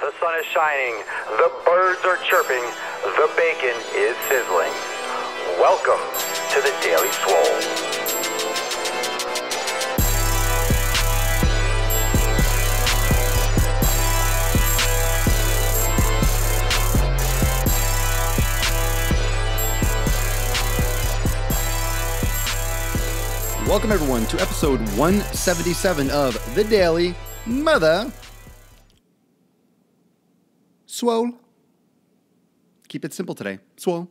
The sun is shining, the birds are chirping, the bacon is sizzling. Welcome to the Daily Swole. Welcome everyone to episode 177 of the Daily Mother Swole. Keep it simple today. Swole.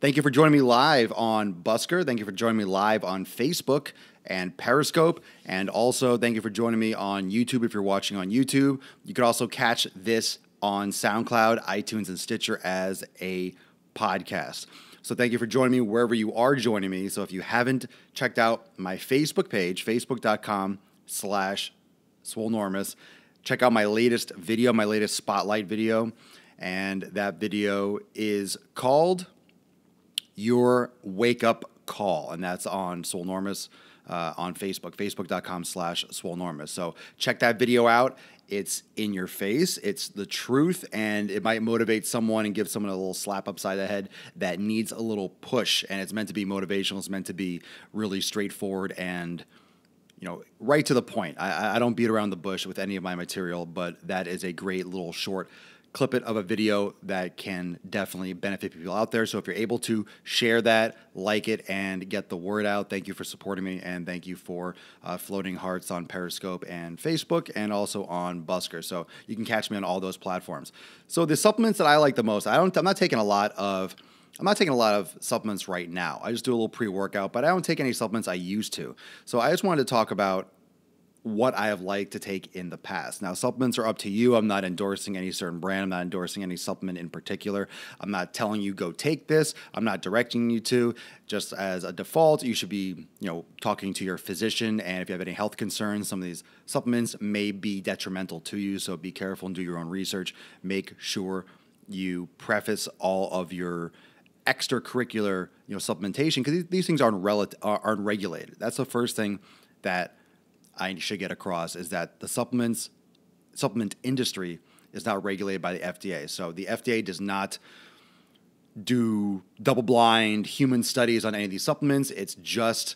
Thank you for joining me live on Busker. Thank you for joining me live on Facebook and Periscope. And also thank you for joining me on YouTube if you're watching on YouTube. You can also catch this on SoundCloud, iTunes, and Stitcher as a podcast. So thank you for joining me wherever you are joining me. So if you haven't checked out my Facebook page, facebook.com/Swolenormous, check out my latest video, my latest spotlight video. And that video is called Your Wake Up Call. And that's on Swolenormous on Facebook, facebook.com/Swolenormous. So check that video out. It's in your face. It's the truth, and it might motivate someone and give someone a little slap upside the head that needs a little push. And it's meant to be motivational. It's meant to be really straightforward and, you know, right to the point. I don't beat around the bush with any of my material, but that is a great little short clip of a video that can definitely benefit people out there. So if you're able to share that, like it, and get the word out, thank you for supporting me, and thank you for floating hearts on Periscope and Facebook, and also on Busker. So you can catch me on all those platforms. So the supplements that I like the most, I'm not taking a lot of supplements right now. I just do a little pre-workout, but I don't take any supplements I used to. So I just wanted to talk about what I have liked to take in the past. Now, supplements are up to you. I'm not endorsing any certain brand. I'm not endorsing any supplement in particular. I'm not telling you go take this. I'm not directing you to. Just as a default, you should be, talking to your physician. And if you have any health concerns, some of these supplements may be detrimental to you. So be careful and do your own research. Make sure you preface all of your extracurricular, supplementation, because these things aren't regulated. That's the first thing that I should get across, is that the supplement industry is not regulated by the FDA. So the FDA does not do double-blind human studies on any of these supplements. It's just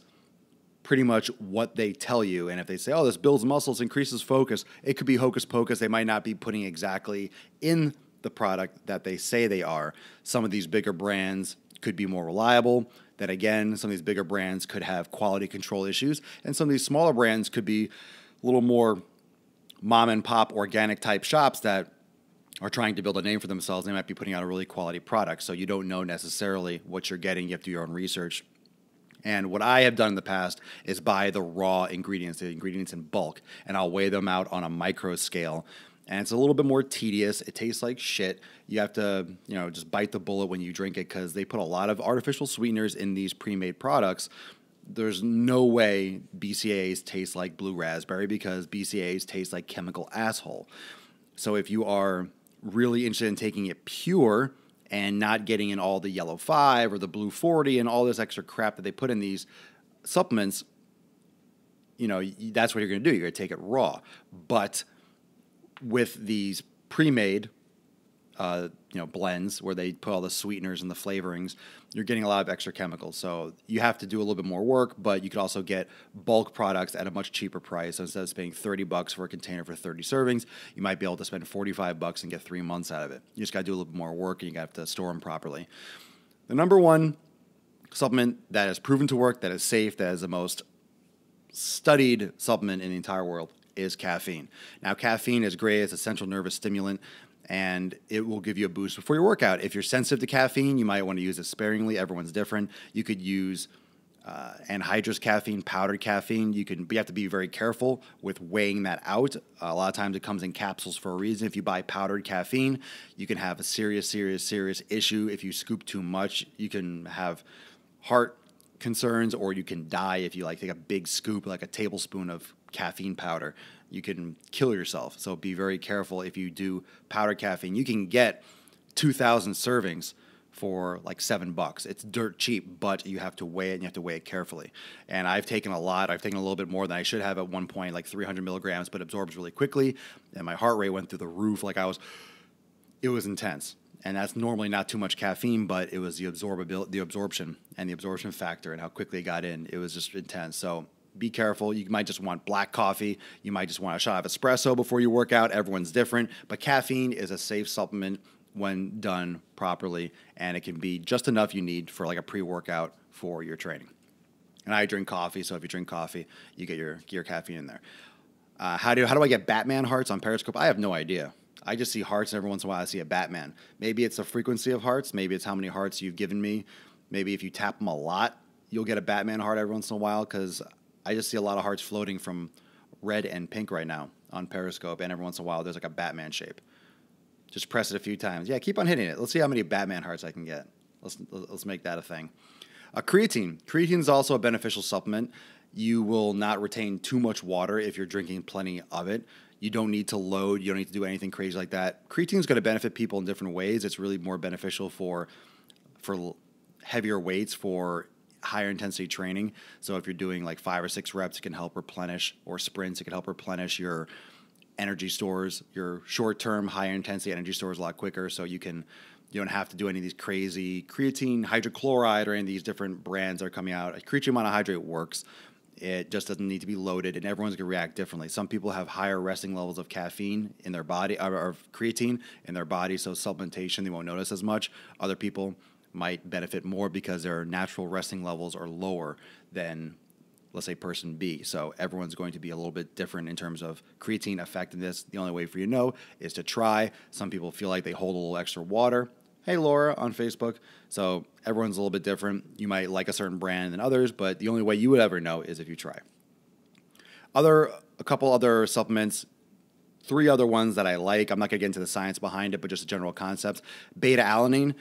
pretty much what they tell you. And if they say, oh, this builds muscles, increases focus, it could be hocus pocus. They might not be putting exactly in the product that they say they are. Some of these bigger brands could be more reliable. That again, some of these bigger brands could have quality control issues, and some of these smaller brands could be a little more mom and pop organic type shops that are trying to build a name for themselves. They might be putting out a really quality product, so you don't know necessarily what you're getting. You have to do your own research. And what I have done in the past is buy the raw ingredients, the ingredients in bulk, and I'll weigh them out on a micro scale. And it's a little bit more tedious. It tastes like shit. You have to, just bite the bullet when you drink it, because they put a lot of artificial sweeteners in these pre-made products. There's no way BCAAs taste like blue raspberry, because BCAAs taste like chemical asshole. So if you are really interested in taking it pure and not getting in all the yellow 5 or the blue 40 and all this extra crap that they put in these supplements, that's what you're going to do. You're going to take it raw. But with these pre-made, blends where they put all the sweeteners and the flavorings, you're getting a lot of extra chemicals. So you have to do a little bit more work, but you could also get bulk products at a much cheaper price. So instead of spending $30 for a container for 30 servings, you might be able to spend $45 and get 3 months out of it. You just got to do a little bit more work, and you have to store them properly. The number one supplement that has proven to work, that is safe, that is the most studied supplement in the entire world is caffeine. Now, caffeine is great. It's a central nervous stimulant, and it will give you a boost before your workout. If you're sensitive to caffeine, you might want to use it sparingly. Everyone's different. You could use anhydrous caffeine, powdered caffeine. You have to be very careful with weighing that out. A lot of times it comes in capsules for a reason. If you buy powdered caffeine, you can have a serious issue. If you scoop too much, you can have heart concerns, or you can die if you take a big scoop, like a tablespoon of caffeine powder. You can kill yourself. So be very careful if you do powdered caffeine. You can get 2,000 servings for like $7. It's dirt cheap, but you have to weigh it and you have to weigh it carefully. And I've taken a lot. I've taken a little bit more than I should have at one point, like 300 milligrams, but absorbs really quickly. And my heart rate went through the roof. It was intense. And that's normally not too much caffeine, but it was the absorption and the absorption factor and how quickly it got in. It was just intense. So be careful. You might just want black coffee. You might just want a shot of espresso before you work out. Everyone's different. But caffeine is a safe supplement when done properly, and it can be just enough you need for like a pre-workout for your training. And I drink coffee, so if you drink coffee, you get your caffeine in there. How do I get Batman hearts on Periscope? I have no idea. I just see hearts, and every once in a while I see a Batman. Maybe it's the frequency of hearts. Maybe it's how many hearts you've given me. Maybe if you tap them a lot, you'll get a Batman heart every once in a while, because I just see a lot of hearts floating from red and pink right now on Periscope, and every once in a while there's like a Batman shape. Just press it a few times. Yeah, keep on hitting it. Let's see how many Batman hearts I can get. Let's make that a thing. Creatine. Creatine is also a beneficial supplement. You will not retain too much water if you're drinking plenty of it. You don't need to load. You don't need to do anything crazy like that. Creatine is going to benefit people in different ways. It's really more beneficial for heavier weights, for higher intensity training. So if you're doing like 5 or 6 reps, it can help replenish, or sprints, it can help replenish your energy stores, your short-term higher intensity energy stores a lot quicker. So you don't have to do any of these crazy creatine, hydrochloride, or any of these different brands that are coming out. Creatine monohydrate works. It just doesn't need to be loaded, and everyone's going to react differently. Some people have higher resting levels of caffeine in their body, or creatine in their body, so supplementation, they won't notice as much. Other people might benefit more because their natural resting levels are lower than, let's say, person B. So everyone's going to be a little bit different in terms of creatine effectiveness. The only way for you to know is to try. Some people feel like they hold a little extra water. Hey, Laura on Facebook. So everyone's a little bit different. You might like a certain brand than others, but the only way you would ever know is if you try. A couple other supplements, 3 other ones that I like. I'm not going to get into the science behind it, but just a general concept. BetaAlanine.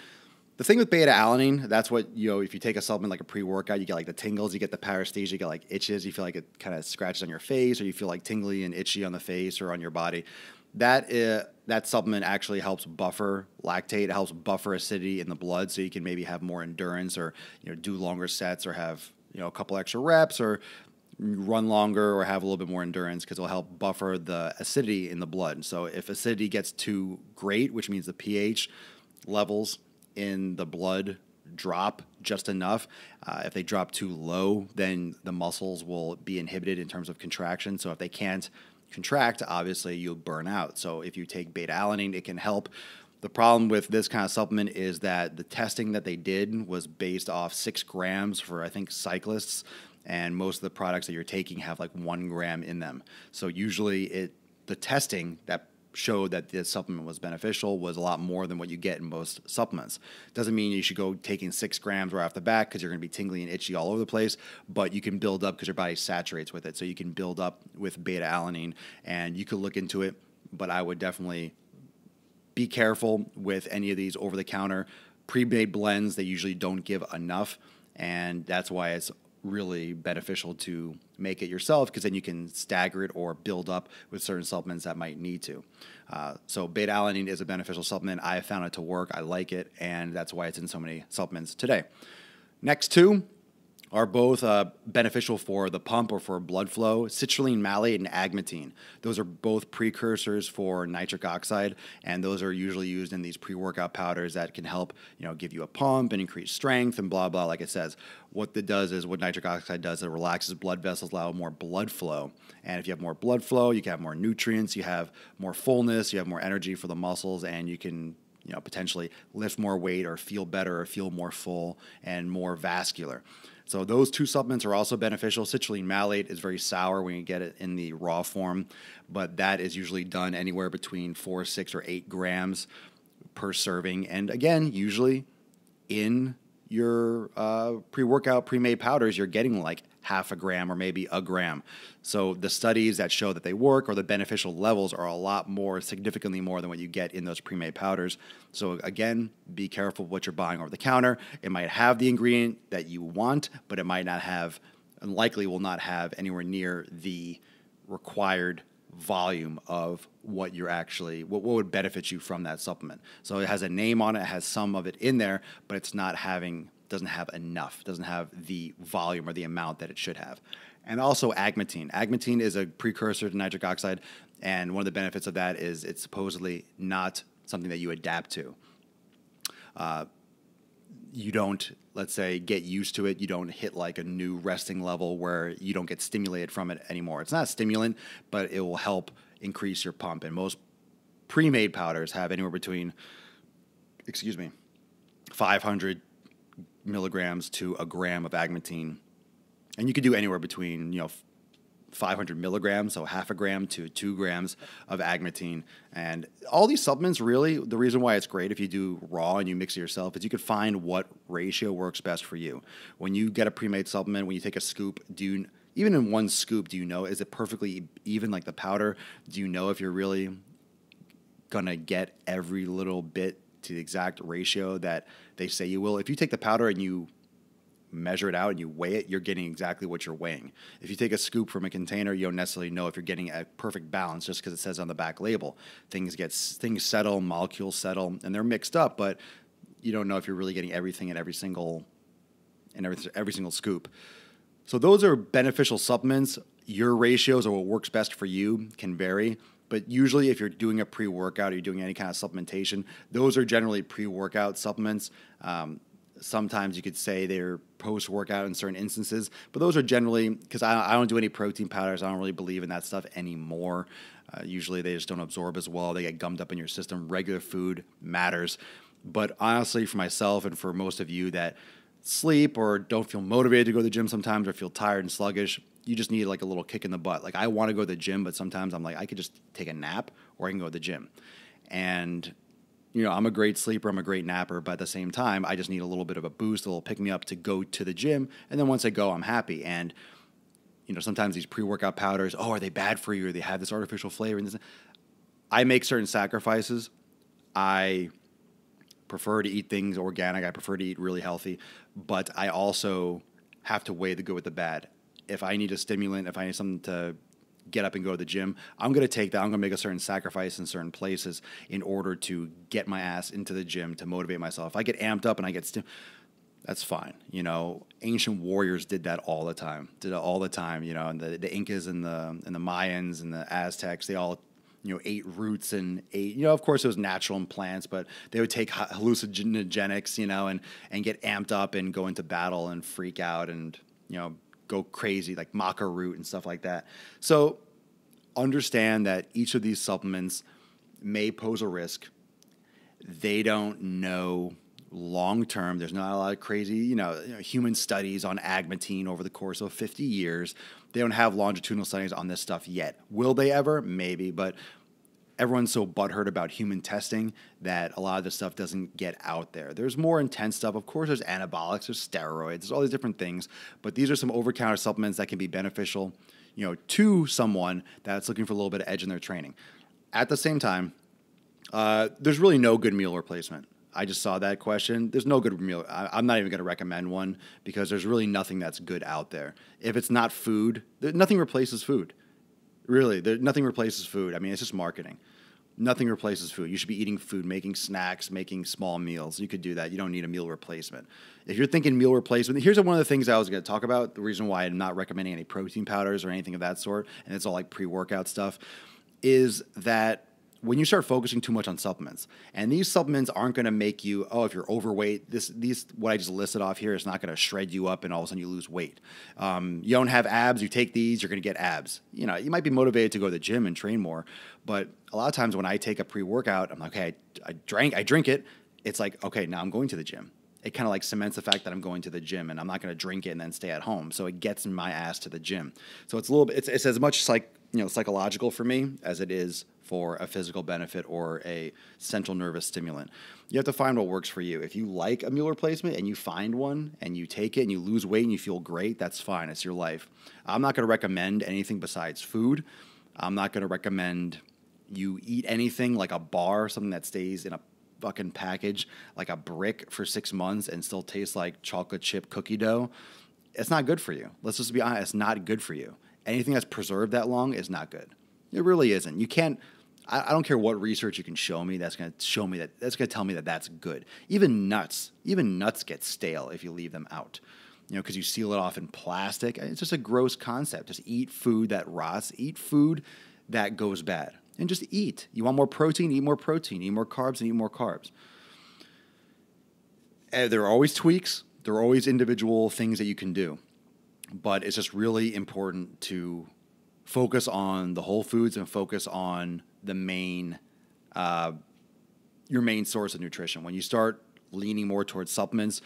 The thing with beta-alanine, that's what, if you take a supplement like a pre-workout, you get like the tingles, you get the paresthesia, you get like itches, you feel like it kind of scratches on your face, or you feel like tingly and itchy on the face or on your body. That supplement actually helps buffer lactate, it helps buffer acidity in the blood, so you can maybe have more endurance, or do longer sets, or have a couple extra reps, or run longer, or have a little bit more endurance, because it'll help buffer the acidity in the blood. So if acidity gets too great, which means the pH levels in the blood drop just enough. If they drop too low, then the muscles will be inhibited in terms of contraction. So if they can't contract, obviously you'll burn out. So if you take beta-alanine, it can help. The problem with this kind of supplement is that the testing that they did was based off 6 grams for, I think, cyclists, and most of the products that you're taking have like 1 gram in them. So usually the testing that showed that this supplement was beneficial was a lot more than what you get in most supplements. Doesn't mean you should go taking 6 grams right off the bat, because you're going to be tingly and itchy all over the place, but you can build up because your body saturates with it. So you can build up with beta-alanine, and you could look into it, but I would definitely be careful with any of these over-the-counter pre-made blends. They usually don't give enough, and that's why it's really beneficial to make it yourself, because then you can stagger it or build up with certain supplements that might need to. So beta-alanine is a beneficial supplement. I have found it to work. I like it, and that's why it's in so many supplements today. Next 2 are both beneficial for the pump or for blood flow: citrulline malate and agmatine. Those are both precursors for nitric oxide, and those are usually used in these pre-workout powders that can help, give you a pump and increase strength and blah, blah, like it says. What nitric oxide does, it relaxes blood vessels, allow more blood flow. And if you have more blood flow, you can have more nutrients, you have more fullness, you have more energy for the muscles, and you can potentially lift more weight or feel better or feel more full and more vascular. So those 2 supplements are also beneficial. Citrulline malate is very sour when you get it in the raw form, but that is usually done anywhere between 4, 6, or 8 grams per serving. And again, usually in your pre-workout, pre-made powders, you're getting like half a gram or maybe a gram. So the studies that show that they work, or the beneficial levels, are a lot more, significantly more than what you get in those pre-made powders. So again, be careful what you're buying over the counter. It might have the ingredient that you want, but it might not have, and likely will not have, anywhere near the required volume of what you're actually, what would benefit you from that supplement. So it has a name on it, it has some of it in there, but it's not having, doesn't have enough, doesn't have the volume or the amount that it should have. And also agmatine. Agmatine is a precursor to nitric oxide, and one of the benefits of that is it's supposedly not something that you adapt to. You don't, let's say, get used to it. You don't hit like a new resting level where you don't get stimulated from it anymore. It's not a stimulant, but it will help increase your pump. And most pre-made powders have anywhere between, 500 milligrams to a gram of agmatine. And you could do anywhere between, 500 milligrams, so half a gram to 2 grams of agmatine. And all these supplements, really, the reason why it's great if you do raw and you mix it yourself is you could find what ratio works best for you. When you get a pre-made supplement, when you take a scoop, even in one scoop, do you know, is it perfectly even like the powder? Do you know if you're really going to get every little bit to the exact ratio that they say you will? If you take the powder and you measure it out and you weigh it, you're getting exactly what you're weighing. If you take a scoop from a container, you don't necessarily know if you're getting a perfect balance just because it says on the back label. Things settle, molecules settle, and they're mixed up, but you don't know if you're really getting everything in every single scoop. So those are beneficial supplements. Your ratios or what works best for you can vary. But usually if you're doing a pre-workout or you're doing any kind of supplementation, those are generally pre-workout supplements. Sometimes you could say they're post-workout in certain instances, but those are generally, because I don't do any protein powders. I don't really believe in that stuff anymore. Usually they just don't absorb as well. They get gummed up in your system. Regular food matters. But honestly, for myself and for most of you that sleep or don't feel motivated to go to the gym sometimes or feel tired and sluggish, you just need like a little kick in the butt. Like I want to go to the gym, but sometimes I'm like, I could just take a nap or I can go to the gym. And I'm a great sleeper, I'm a great napper, but at the same time, I just need a little bit of a boost, a little pick-me-up to go to the gym, and then once I go, I'm happy. And, sometimes these pre-workout powders, are they bad for you, or they have this artificial flavor? And this. I make certain sacrifices. I prefer to eat things organic. I prefer to eat really healthy, but I also have to weigh the good with the bad. If I need a stimulant, if I need something to get up and go to the gym, I'm going to take that. I'm going to make a certain sacrifice in certain places in order to get my ass into the gym to motivate myself. If I get amped up and I get that's fine. Ancient warriors did that all the time. And the Incas and the Mayans and the Aztecs, they all ate roots and ate, of course it was natural and plants, but they would take hallucinogenics, and get amped up and go into battle and freak out and, go crazy, like maca root and stuff like that. So understand that each of these supplements may pose a risk. They don't know long term. There's not a lot of crazy, human studies on agmatine over the course of 50 years. They don't have longitudinal studies on this stuff yet. Will they ever? Maybe, but everyone's so butthurt about human testing that a lot of this stuff doesn't get out there. There's more intense stuff. Of course, there's anabolics, there's steroids, there's all these different things, but these are some over-the-counter supplements that can be beneficial, to someone that's looking for a little bit of edge in their training. At the same time, there's really no good meal replacement. I just saw that question. There's no good meal. I'm not even going to recommend one because there's really nothing that's good out there. If it's not food, nothing replaces food. Really, nothing replaces food. I mean, it's just marketing. Nothing replaces food. You should be eating food, making snacks, making small meals. You could do that. You don't need a meal replacement. If you're thinking meal replacement, here's one of the things I was going to talk about, the reason why I'm not recommending any protein powders or anything of that sort, and it's all like pre-workout stuff, is that when you start focusing too much on supplements, and these supplements aren't going to make you, if you're overweight, these what I just listed off here is not going to shred you up and all of a sudden you lose weight. You don't have abs, you take these, you're going to get abs. You might be motivated to go to the gym and train more, but a lot of times when I take a pre-workout, I'm like, okay, I drink it. It's like, okay, now I'm going to the gym. It kind of like cements the fact that I'm going to the gym and I'm not going to drink it and then stay at home. So it gets my ass to the gym. So it's a little bit, it's as much psychological for me as it is for a physical benefit or a central nervous stimulant. You have to find what works for you. If you like a meal replacement and you find one and you take it and you lose weight and you feel great, that's fine. It's your life. I'm not going to recommend anything besides food. I'm not going to recommend you eat anything like a bar, something that stays in a fucking package like a brick for 6 months and still tastes like chocolate chip cookie dough. It's not good for you. Let's just be honest. It's not good for you. Anything that's preserved that long is not good. It really isn't. You can't. I don't care what research you can show me. That's going to show me that. That's going to tell me that that's good. Even nuts get stale if you leave them out. Because you seal it off in plastic. It's just a gross concept. Just eat food that rots. Eat food that goes bad. And just eat. You want more protein? Eat more protein. Eat more carbs and eat more carbs. And there are always tweaks. There are always individual things that you can do. But it's just really important to focus on the whole foods and focus on the main, your main source of nutrition. When you start leaning more towards supplements,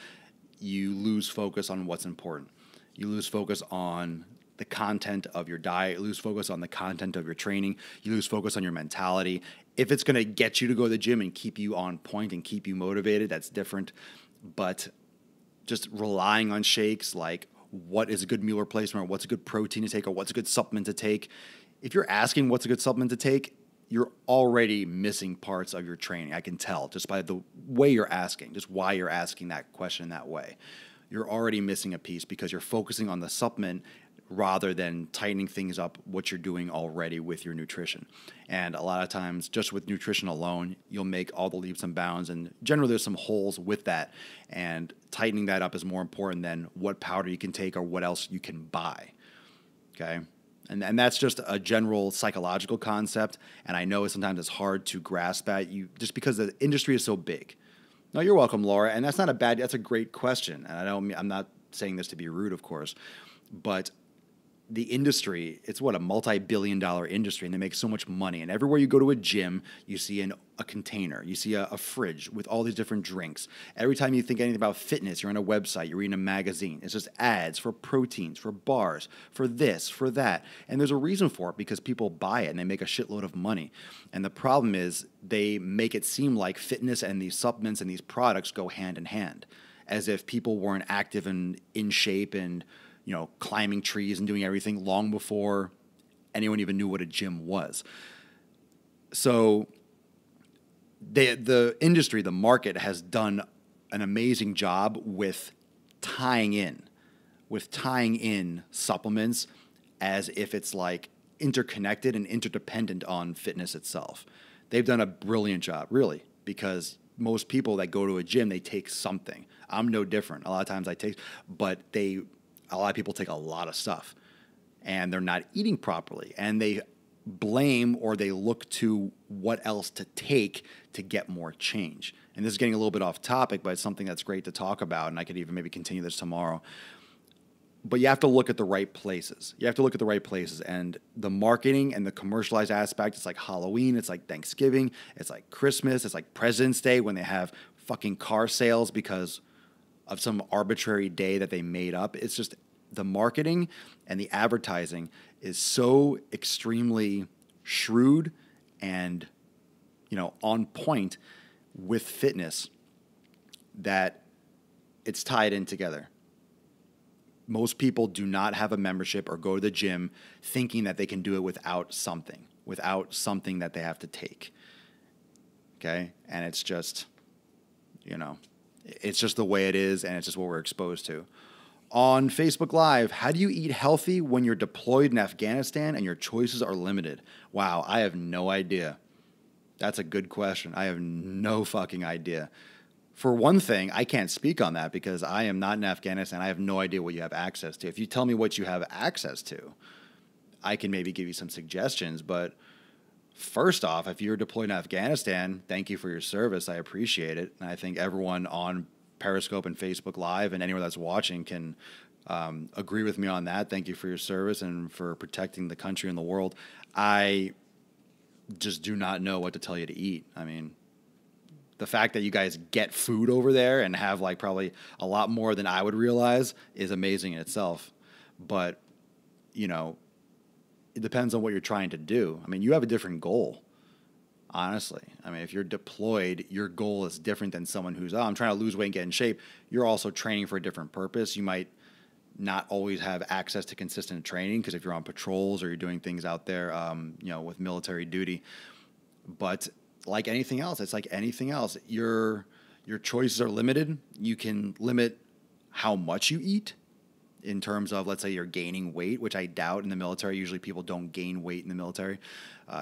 you lose focus on what's important. You lose focus on the content of your diet. You lose focus on the content of your training. You lose focus on your mentality. If it's going to get you to go to the gym and keep you on point and keep you motivated, that's different. But just relying on shakes like what is a good meal replacement, or what's a good protein to take, or what's a good supplement to take. If you're asking what's a good supplement to take, you're already missing parts of your training. I can tell just by the way you're asking, just why you're asking that question that way. You're already missing a piece because you're focusing on the supplement rather than tightening things up what you're doing already with your nutrition. And a lot of times, just with nutrition alone, you'll make all the leaps and bounds, and generally there's some holes with that, and tightening that up is more important than what powder you can take or what else you can buy, okay? And that's just a general psychological concept, and I know sometimes it's hard to grasp that, just because the industry is so big. No, you're welcome, Laura, and that's a great question, and I'm not saying this to be rude, of course, but the industry, it's a multi-billion-dollar industry, and they make so much money. And everywhere you go to a gym, you see a container, you see a fridge with all these different drinks. Every time you think anything about fitness, you're on a website, you're reading a magazine. It's just ads for proteins, for bars, for this, for that. And there's a reason for it, because people buy it and they make a shitload of money. And the problem is they make it seem like fitness and these supplements and these products go hand in hand, as if people weren't active and in shape and climbing trees and doing everything long before anyone even knew what a gym was. So the industry, the market, has done an amazing job with tying in supplements as if it's like interconnected and interdependent on fitness itself. They've done a brilliant job, really, because most people that go to a gym, they take something. I'm no different. A lot of times I take, but a lot of people take a lot of stuff and they're not eating properly, and they blame or they look to what else to take to get more change. And this is getting a little bit off topic, but it's something that's great to talk about, and I could even maybe continue this tomorrow. But you have to look at the right places. And the marketing and the commercialized aspect, it's like Halloween, it's like Thanksgiving, it's like Christmas, it's like President's Day when they have fucking car sales because of some arbitrary day that they made up. It's just the marketing and the advertising is so extremely shrewd and, on point with fitness that it's tied in together. Most people do not have a membership or go to the gym thinking that they can do it without something that they have to take. Okay? And it's just, it's just the way it is, and it's just what we're exposed to. On Facebook Live, how do you eat healthy when you're deployed in Afghanistan and your choices are limited? Wow, I have no idea. That's a good question. I have no fucking idea. For one thing, I can't speak on that because I am not in Afghanistan. I have no idea what you have access to. If you tell me what you have access to, I can maybe give you some suggestions, but first off, if you're deployed in Afghanistan, thank you for your service. I appreciate it. And I think everyone on Periscope and Facebook Live and anyone that's watching can agree with me on that. Thank you for your service and for protecting the country and the world. I just do not know what to tell you to eat. I mean, the fact that you guys get food over there and have like probably a lot more than I would realize is amazing in itself. But, it depends on what you're trying to do. I mean, you have a different goal, honestly. I mean, if you're deployed, your goal is different than someone who's, I'm trying to lose weight and get in shape. You're also training for a different purpose. You might not always have access to consistent training because if you're on patrols or you're doing things out there, with military duty. But like anything else, it's like anything else. Your choices are limited. You can limit how much you eat, in terms of, let's say you're gaining weight, which I doubt in the military. Usually people don't gain weight in the military.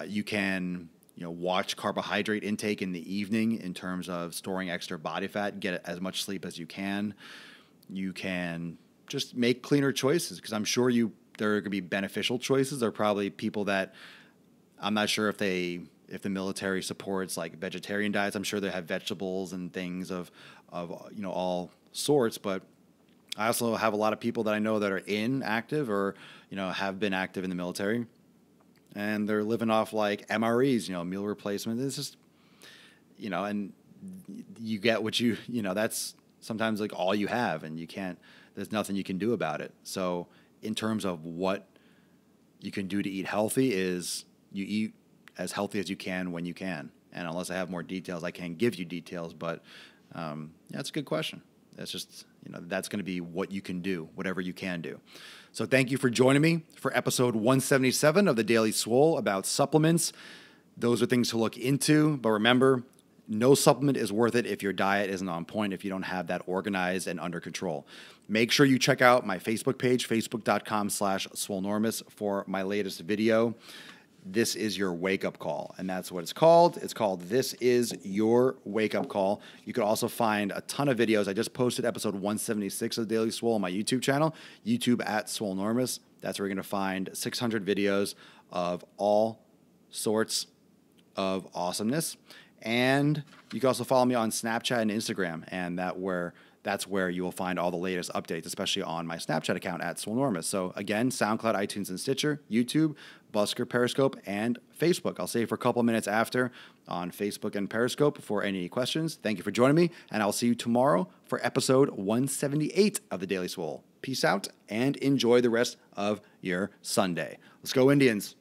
You can, watch carbohydrate intake in the evening in terms of storing extra body fat, get as much sleep as you can. You can just make cleaner choices, because I'm sure there are going to be beneficial choices. There are probably people that I'm not sure if the military supports like vegetarian diets. I'm sure they have vegetables and things of all sorts, but I also have a lot of people that I know that are inactive or have been active in the military, and they're living off like MREs, meal replacement. It's just and you get what that's sometimes like all you have, and there's nothing you can do about it. So in terms of what you can do to eat healthy is you eat as healthy as you can when you can. And unless I have more details, I can't give you details, but it's a good question. It's just, that's going to be what you can do, whatever you can do. So thank you for joining me for episode 177 of the Daily Swole about supplements. Those are things to look into, but remember, no supplement is worth it if your diet isn't on point, if you don't have that organized and under control. Make sure you check out my Facebook page, facebook.com/Swolenormous, for my latest video. This is your wake-up call, and that's what it's called. It's called This Is Your Wake-Up Call. You can also find a ton of videos. I just posted episode 176 of the Daily Swole on my YouTube channel, YouTube at Swolenormous. That's where you're going to find 600 videos of all sorts of awesomeness. And you can also follow me on Snapchat and Instagram, and that's where you will find all the latest updates, especially on my Snapchat account at Swolenormous. So again, SoundCloud, iTunes, and Stitcher, YouTube, Busker, Periscope, and Facebook. I'll see you for a couple minutes after on Facebook and Periscope for any questions. Thank you for joining me, and I'll see you tomorrow for episode 178 of the Daily Swole. Peace out, and enjoy the rest of your Sunday. Let's go, Indians.